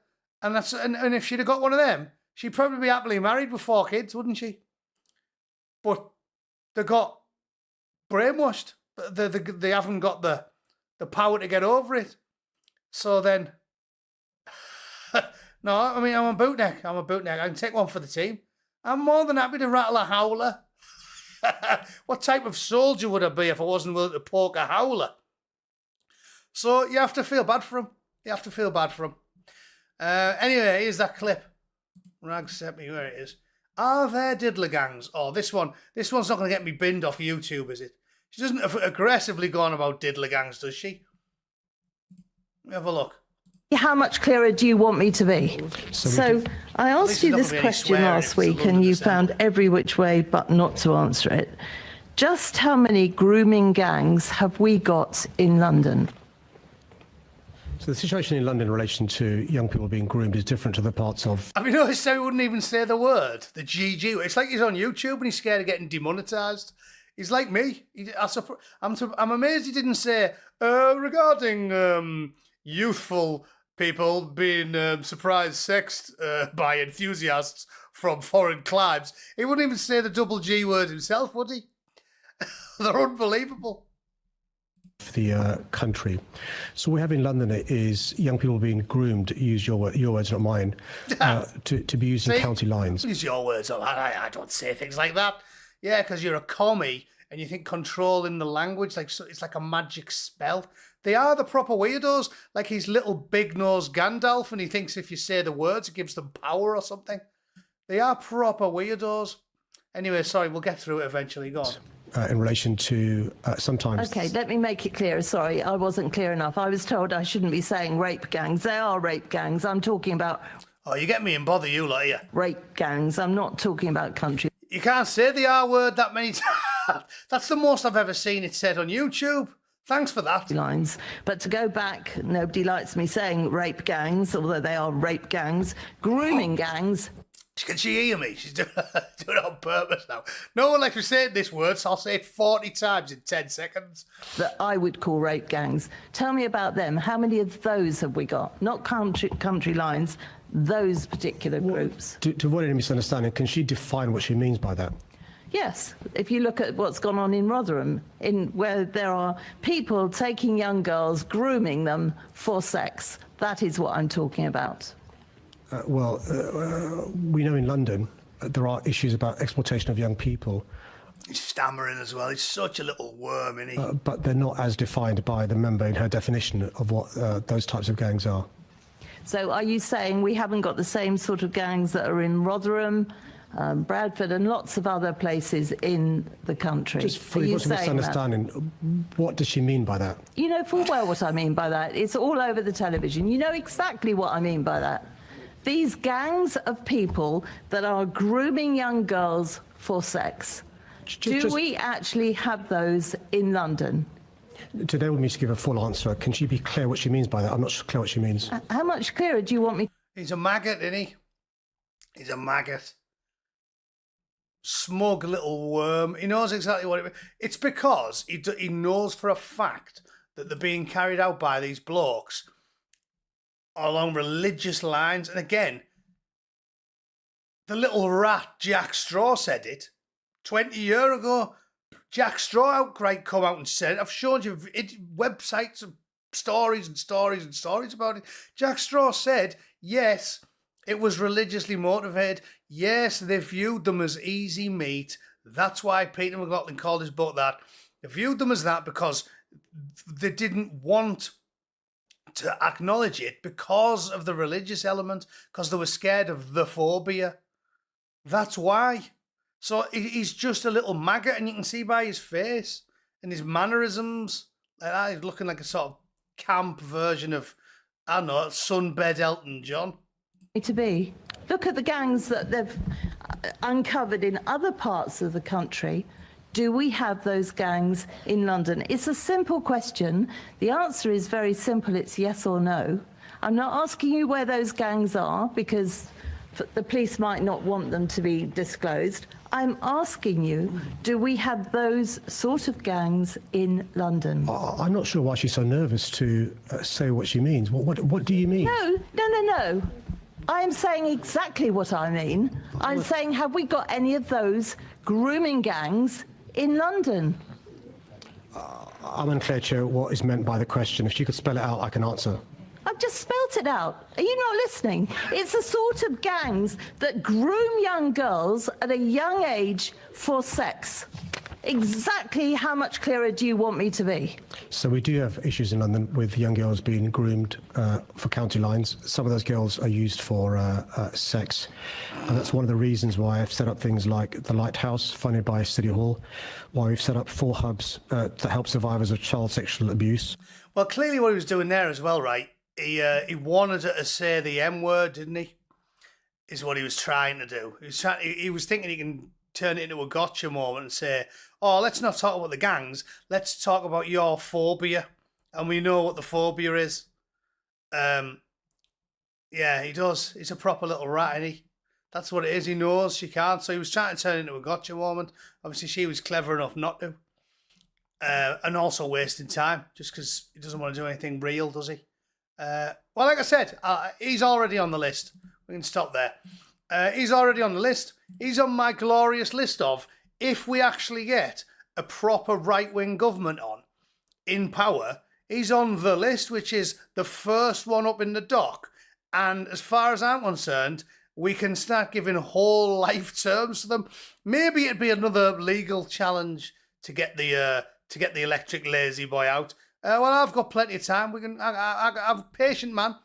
Speaker 1: And if she'd have got one of them, she'd probably be happily married with 4 kids, wouldn't she? But they got brainwashed. They haven't got the power to get over it. So then, no, I mean, I'm a bootneck. I can take one for the team. I'm more than happy to rattle a howler. What type of soldier would I be if I wasn't willing to poke a howler? So you have to feel bad for him. Anyway, here's that clip. Rag sent me where it is. Are there diddler gangs? Oh, this one's not going to get me binned off YouTube, is it? She doesn't aggressively go on about diddler gangs, does she? Have a look.
Speaker 3: How much clearer do you want me to be? So I asked you this question last week and you found every which way but not to answer it. Just how many grooming gangs have we got in London?
Speaker 4: So the situation in London in relation to young people being groomed is different to the parts of...
Speaker 1: Have you noticed how he wouldn't even say the word, the GG? It's like he's on YouTube and he's scared of getting demonetised. He's like me. I'm amazed he didn't say, regarding youthful people being surprise sexed by enthusiasts from foreign climes. He wouldn't even say the double G word himself, would he? They're unbelievable.
Speaker 4: The country. So what we have in London is young people being groomed, use your words, not mine, to be used in county lines.
Speaker 1: Use your words. I don't say things like that. Yeah, because you're a commie and you think controlling the language, it's like a magic spell. They are the proper weirdos, like he's little big-nosed Gandalf, and he thinks if you say the words, it gives them power or something. They are proper weirdos. Anyway, sorry, we'll get through it eventually. Go on.
Speaker 4: In relation to sometimes...
Speaker 3: Okay, let me make it clearer. Sorry, I wasn't clear enough. I was told I shouldn't be saying rape gangs. They are rape gangs. I'm talking about...
Speaker 1: Oh, you get me in bother, you lot, here.
Speaker 3: Rape gangs. I'm not talking about country.
Speaker 1: You can't say the R word that many times. That's the most I've ever seen it said on YouTube. Thanks for that.
Speaker 3: Lines. But to go back, nobody likes me saying rape gangs, although they are rape gangs. Grooming gangs...
Speaker 1: Can she hear me? She's doing it on purpose now. No one likes me saying this word, so I'll say it 40 times in 10 seconds.
Speaker 3: That I would call rape gangs. Tell me about them. How many of those have we got? Not country lines, those particular groups.
Speaker 4: To avoid any misunderstanding, can she define what she means by that?
Speaker 3: Yes, if you look at what's gone on in Rotherham, where there are people taking young girls, grooming them for sex, that is what I'm talking about.
Speaker 4: We know in London there are issues about exploitation of young people.
Speaker 1: He's stammering as well. He's such a little worm, isn't he?
Speaker 4: But they're not as defined by the member in her definition of what those types of gangs are.
Speaker 3: So are you saying we haven't got the same sort of gangs that are in Rotherham, Bradford and lots of other places in the country?
Speaker 4: Just for the misunderstanding, what does she mean by that?
Speaker 3: You know full well what I mean by that. It's all over the television. You know exactly what I mean by that. These gangs of people that are grooming young girls for sex. Do we actually have those in London?
Speaker 4: Today we need to give a full answer. Can she be clear what she means by that? I'm not clear what she means.
Speaker 3: How much clearer do you want me?
Speaker 1: He's a maggot, isn't he? He's a maggot. Smug little worm. He knows exactly what it means. It's because he knows for a fact that they're being carried out by these blokes along religious lines. And again, the little rat Jack Straw said it 20 years ago. Jack Straw outright come out and said it. I've shown you websites and stories and stories and stories about it. Jack Straw said, yes, it was religiously motivated. Yes, they viewed them as easy meat. That's why Peter McLaughlin called his book that. They viewed them as that because they didn't want to acknowledge it because of the religious element, because they were scared of the phobia. That's why. So he's just a little maggot, and you can see by his face and his mannerisms like that, he's looking like a sort of camp version of, I don't know, sunbed Elton John.
Speaker 3: To be. Look at the gangs that they've uncovered in other parts of the country. Do we have those gangs in London? It's a simple question. The answer is very simple. It's yes or no. I'm not asking you where those gangs are because the police might not want them to be disclosed. I'm asking you, do we have those sort of gangs in London?
Speaker 4: I'm not sure why she's so nervous to say what she means. What do you mean?
Speaker 3: No. I'm saying exactly what I mean. I'm saying, have we got any of those grooming gangs in London?
Speaker 4: I'm unclear, Chair, what is meant by the question. If you could spell it out, I can answer.
Speaker 3: I've just spelt it out. Are you not listening? It's the sort of gangs that groom young girls at a young age for sex. Exactly how much clearer do you want me to be?
Speaker 4: So we do have issues in London with young girls being groomed for county lines. Some of those girls are used for sex. And that's one of the reasons why I've set up things like the Lighthouse, funded by City Hall, why we've set up 4 hubs to help survivors of child sexual abuse.
Speaker 1: Well, clearly what he was doing there as well, right? He wanted her to say the M word, didn't he? Is what he was trying to do. He was thinking he can turn it into a gotcha moment and say, oh, let's not talk about the gangs. Let's talk about your phobia. And we know what the phobia is. Yeah, he does. He's a proper little rat, isn't he? That's what it is. He knows she can't. So he was trying to turn it into a gotcha moment. Obviously, she was clever enough not to. And also wasting time, just because he doesn't want to do anything real, does he? Well, like I said, he's already on the list. We can stop there. He's already on the list. He's on my glorious list of, if we actually get a proper right-wing government in power, he's on the list, which is the first one up in the dock. And as far as I'm concerned, we can start giving whole life terms to them. Maybe it'd be another legal challenge to get the electric lazy boy out. Well, I've got plenty of time. I'm a patient man.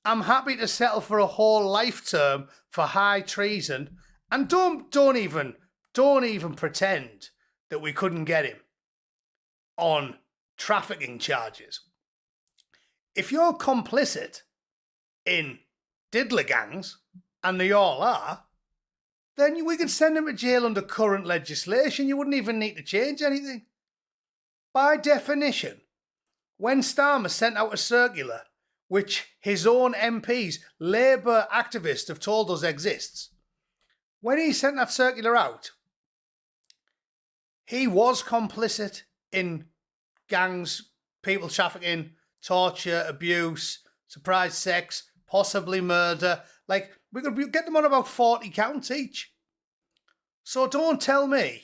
Speaker 1: I'm happy to settle for a whole life term for high treason, and don't even pretend that we couldn't get him on trafficking charges. If you're complicit in diddler gangs, and they all are, then we can send him to jail under current legislation. You wouldn't even need to change anything. By definition, when Starmer sent out a circular, which his own MPs, Labour activists, have told us exists, when he sent that circular out, he was complicit in gangs, people trafficking, torture, abuse, surprise sex, possibly murder. Like, we could get them on about 40 counts each. So don't tell me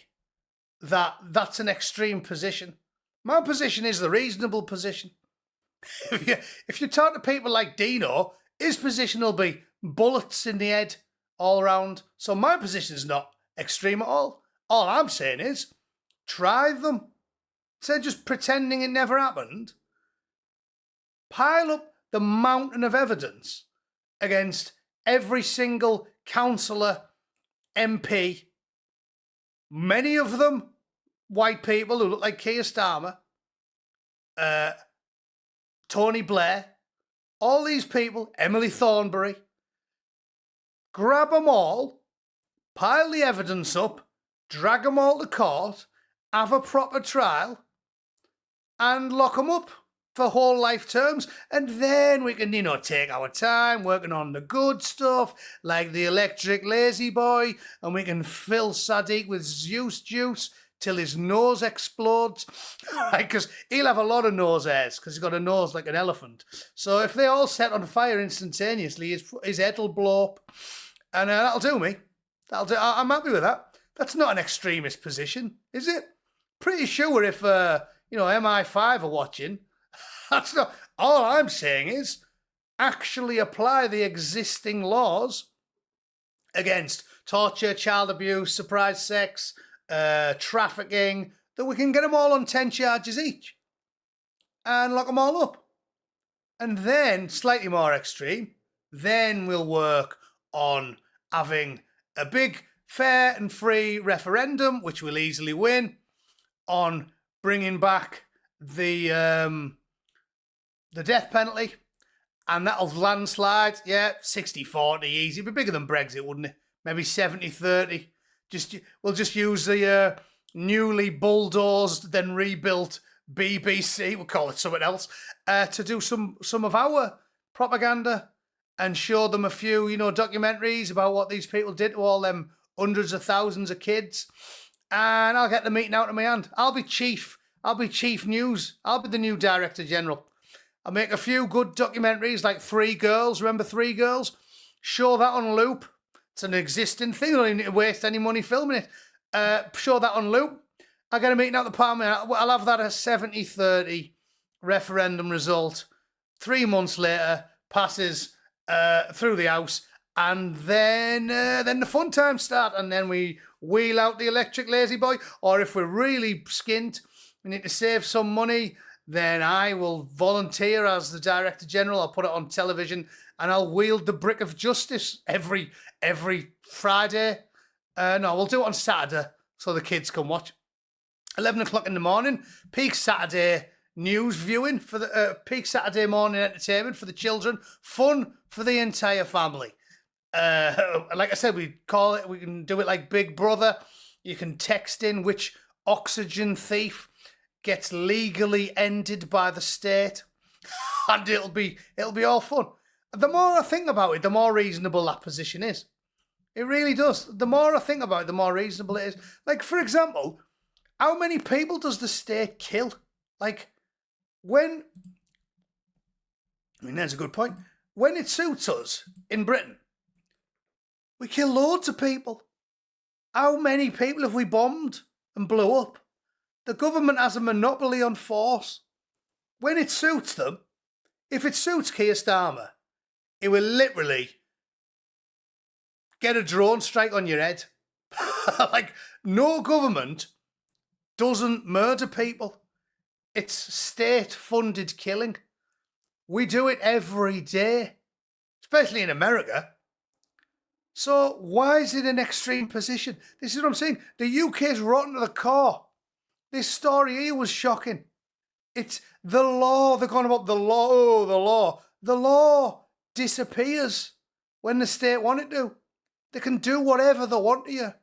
Speaker 1: that that's an extreme position. My position is the reasonable position. If you talk to people like Dino, his position will be bullets in the head all around. So my position is not extreme at all. All I'm saying is, try them. Instead of just pretending it never happened, pile up the mountain of evidence against every single councillor, MP, many of them white people who look like Keir Starmer, Tony Blair, all these people, Emily Thornberry. Grab them all, pile the evidence up, drag them all to court, have a proper trial, and lock them up for whole life terms. And then we can, take our time working on the good stuff, like the electric lazy boy, and we can fill Sadiq with Zeus juice till his nose explodes, because he'll have a lot of nose hairs, because he's got a nose like an elephant. So if they all set on fire instantaneously, his head will blow up, and that'll do me. I'm happy with that. That's not an extremist position, is it? Pretty sure if MI5 are watching, that's not. All I'm saying is actually apply the existing laws against torture, child abuse, surprise sex, trafficking, that we can get them all on 10 charges each and lock them all up. And then, slightly more extreme, then we'll work on having a big, fair and free referendum, which we'll easily win, on bringing back the death penalty, and that'll landslide, 60-40 easy. It'd be bigger than Brexit, wouldn't it? Maybe 70-30. We'll just use the newly bulldozed, then rebuilt BBC, we'll call it something else, to do some of our propaganda and show them a few, documentaries about what these people did to all them hundreds of thousands of kids. And I'll get the meeting out of my hand. I'll be chief news. I'll be the new Director General. I'll make a few good documentaries like Three Girls. Remember Three Girls? Show that on loop. It's an existing thing. I don't need to waste any money filming it. Show that on loop. I'll get a meeting out the Parliament. I'll have that a 70-30 referendum result. 3 months later, passes through the House, and then the fun times start, and then we wheel out the electric lazy boy. Or if we're really skint, we need to save some money, then I will volunteer as the Director General. I'll put it on television, and I'll wield the brick of justice every Friday. No, we'll do it on Saturday so the kids can watch. 11 o'clock in the morning, peak Saturday news viewing for the peak Saturday morning entertainment for the children, fun for the entire family. Like I said, we can do it like Big Brother. You can text in which oxygen thief gets legally ended by the state, and it'll be all fun. The more I think about it, the more reasonable that position is. It really does. The more I think about it, the more reasonable it is. Like, for example, how many people does the state kill? Like, that's a good point. When it suits us in Britain, we kill loads of people. How many people have we bombed and blew up? The government has a monopoly on force. When it suits them, if it suits Keir Starmer, it will literally get a drone strike on your head. Like, no government doesn't murder people. It's state-funded killing. We do it every day, especially in America. So why is it an extreme position? This is what I'm saying. The UK's rotten to the core. This story here was shocking. It's the law. They're going about the law. Oh, the law. The law disappears when the state want it to. They can do whatever they want to you.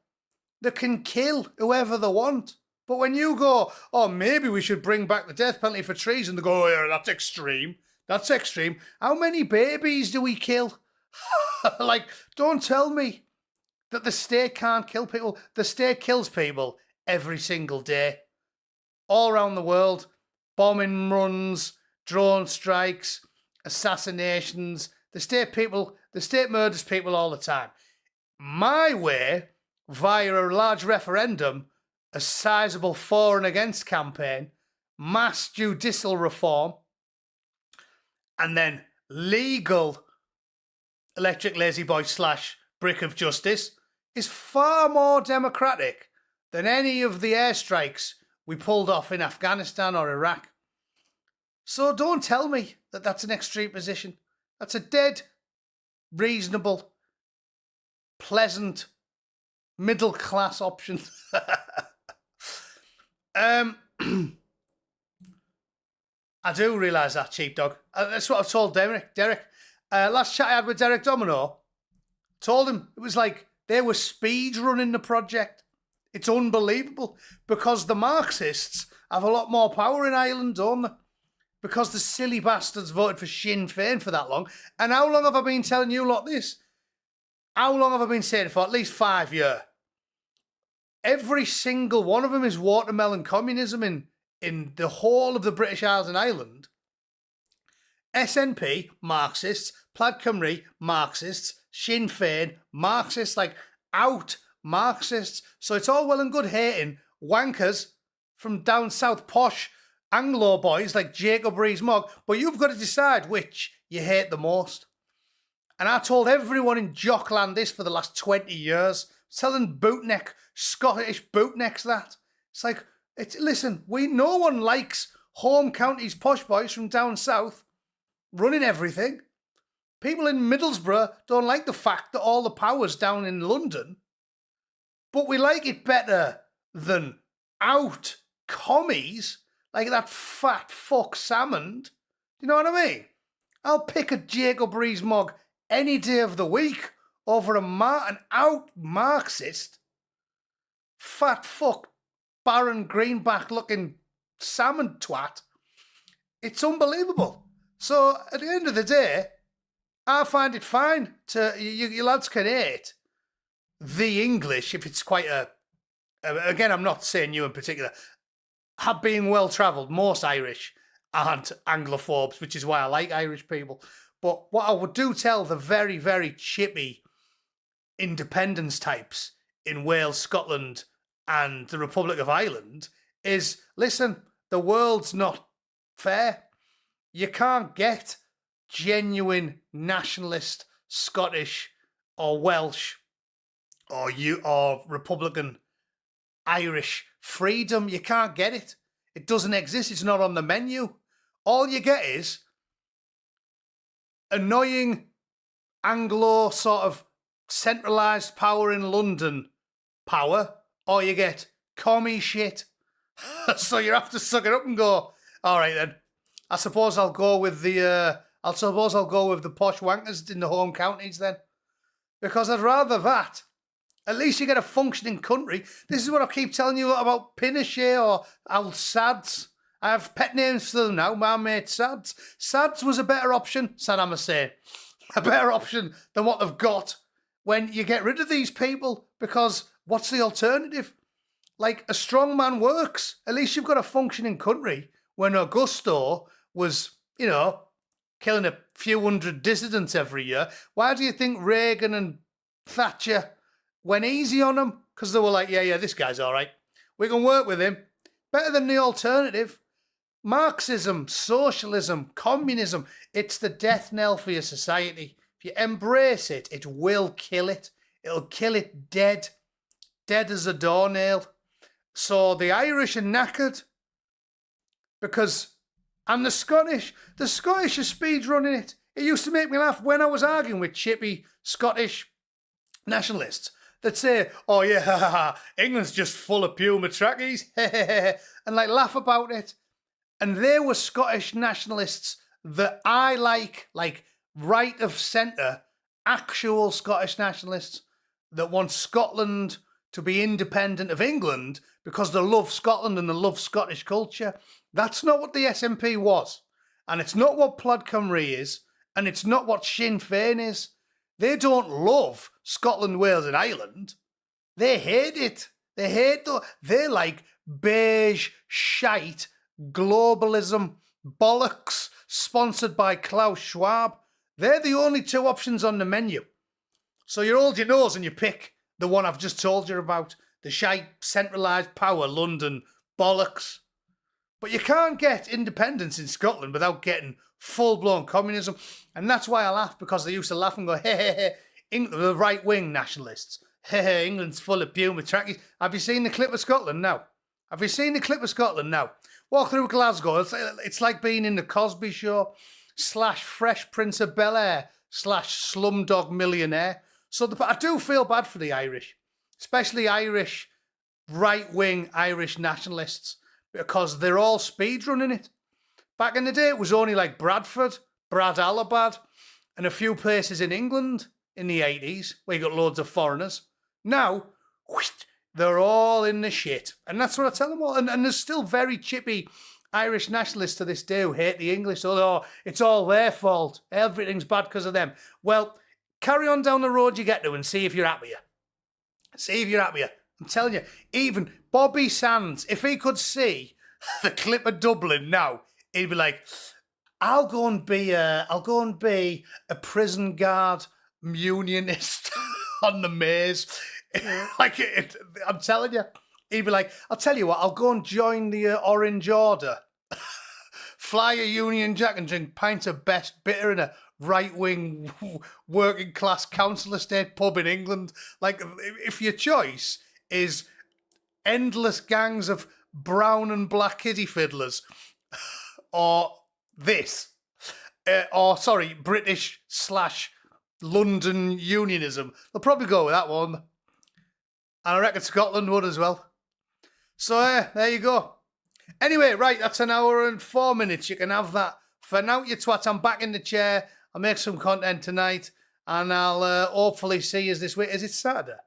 Speaker 1: They can kill whoever they want. But when you go, oh, maybe we should bring back the death penalty for treason, they go, oh, yeah, that's extreme. That's extreme. How many babies do we kill? Like, don't tell me that the state can't kill people. The state kills people every single day. All around the world. Bombing runs, drone strikes, assassinations. The state murders people all the time. My way, via a large referendum, a sizable for and against campaign, mass judicial reform, and then legal electric lazy boy / brick of justice, is far more democratic than any of the airstrikes we pulled off in Afghanistan or Iraq. So don't tell me that that's an extreme position. That's a dead, reasonable, pleasant, middle-class option. I do realise that, sheepdog. That's what I've told Derek. Last chat I had with Derek Domino, told him it was like they were speed running the project. It's unbelievable because the Marxists have a lot more power in Ireland, don't they? Because the silly bastards voted for Sinn Féin for that long. And how long have I been telling you lot this? How long have I been saying it for? At least 5 years. Every single one of them is watermelon communism in the whole of the British Isles and Ireland. SNP, Marxists. Plaid Cymru, Marxists. Sinn Féin, Marxists. Like, out Marxists. So it's all well and good hating wankers from down south, posh Anglo boys like Jacob Rees-Mogg, but you've got to decide which you hate the most. And I told everyone in Jockland this for the last 20 years, telling Bootneck, Scottish Bootnecks that. It's like, listen, no one likes home counties posh boys from down south running everything. People in Middlesbrough don't like the fact that all the power's down in London, but we like it better than out commies like that fat fuck Salmond. You know what I mean? I'll pick a Jacob Rees-Mogg any day of the week over an out Marxist, fat fuck, Baron Greenback looking salmon twat. It's unbelievable. So at the end of the day, I find it fine to you lads can hate the English if it's quite again, I'm not saying you in particular, have been well travelled. Most Irish aren't Anglophobes, which is why I like Irish people. But what I would do tell the very, very chippy independence types in Wales, Scotland, and the Republic of Ireland is, listen, the world's not fair. You can't get genuine nationalist Scottish or Welsh or Republican Irish freedom. You can't get it. It doesn't exist. It's not on the menu. All you get is annoying Anglo sort of centralised power in London power, or you get commie shit. So you have to suck it up and go, all right then, I suppose I'll go with the posh wankers in the home counties then. Because I'd rather that. At least you get a functioning country. This is what I keep telling you about Pinochet or Al-Sads. I have pet names for them now, my mate Sads. Sads was a better option, Saddam Hussein. A better option than what they've got when you get rid of these people, because what's the alternative? Like, a strong man works. At least you've got a functioning country. When Augusto was, killing a few hundred dissidents every year, why do you think Reagan and Thatcher went easy on them? Because they were like, yeah, this guy's all right. We can work with him. Better than the alternative. Marxism, socialism, communism, it's the death knell for your society. If you embrace it, it will kill it. It'll kill it dead as a doornail. So the Irish are knackered and the Scottish are speed running it. It used to make me laugh when I was arguing with chippy Scottish nationalists that say, oh yeah, England's just full of puma trackies, and like laugh about it. And there were Scottish nationalists that I like right of centre, actual Scottish nationalists that want Scotland to be independent of England because they love Scotland and they love Scottish culture. That's not what the SNP was. And it's not what Plaid Cymru is. And it's not what Sinn Féin is. They don't love Scotland, Wales and Ireland. They hate it. They're like beige shite globalism bollocks sponsored by Klaus Schwab. They're the only two options on the menu. So you hold your nose and you pick the one I've just told you about. The shite centralised power London bollocks. But you can't get independence in Scotland without getting full-blown communism. And that's why I laugh, because they used to laugh and go, hey, the right-wing nationalists. Hey, England's full of puma trackies. Have you seen the clip of Scotland now? Walk through Glasgow. It's like being in the Cosby Show / Fresh Prince of Bel-Air / Slumdog Millionaire. So I do feel bad for the Irish, especially Irish, right-wing Irish nationalists, because they're all speedrunning it. Back in the day, it was only like Bradford, Bradalabad, and a few places in England in the 80s where you got loads of foreigners. Now, they're all in the shit. And that's what I tell them all. And there's still very chippy Irish nationalists to this day who hate the English. Oh, it's all their fault. Everything's bad because of them. Well, carry on down the road you get to and see if you're happier. I'm telling you, even Bobby Sands, if he could see the clip of Dublin now, he'd be like, I'll go and be a prison guard unionist on the maze. I'm telling you, he'd be like, I'll tell you what, I'll go and join the Orange Order, fly a Union Jack and drink pints of best bitter in a right-wing working class council estate pub in England. Like, if your choice is endless gangs of brown and black kiddie fiddlers, or this, British / London unionism, they'll probably go with that one. And I reckon Scotland would as well. So there you go. Anyway, right, that's an hour and 4 minutes. You can have that. For now, you twat, I'm back in the chair. I'll make some content tonight. And I'll hopefully see you this week. Is it Saturday?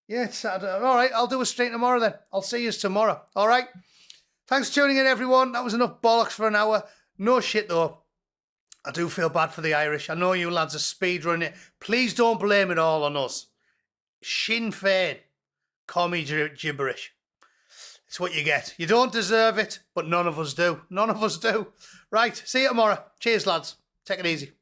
Speaker 1: Yeah, it's Saturday. All right, I'll do a stream tomorrow then. I'll see you tomorrow. All right? Thanks for tuning in, everyone. That was enough bollocks for an hour. No shit, though. I do feel bad for the Irish. I know you lads are speedrunning it. Please don't blame it all on us. Sinn Féin. Call me gibberish. It's what you get. You don't deserve it, but none of us do. Right, see you tomorrow. Cheers, lads. Take it easy.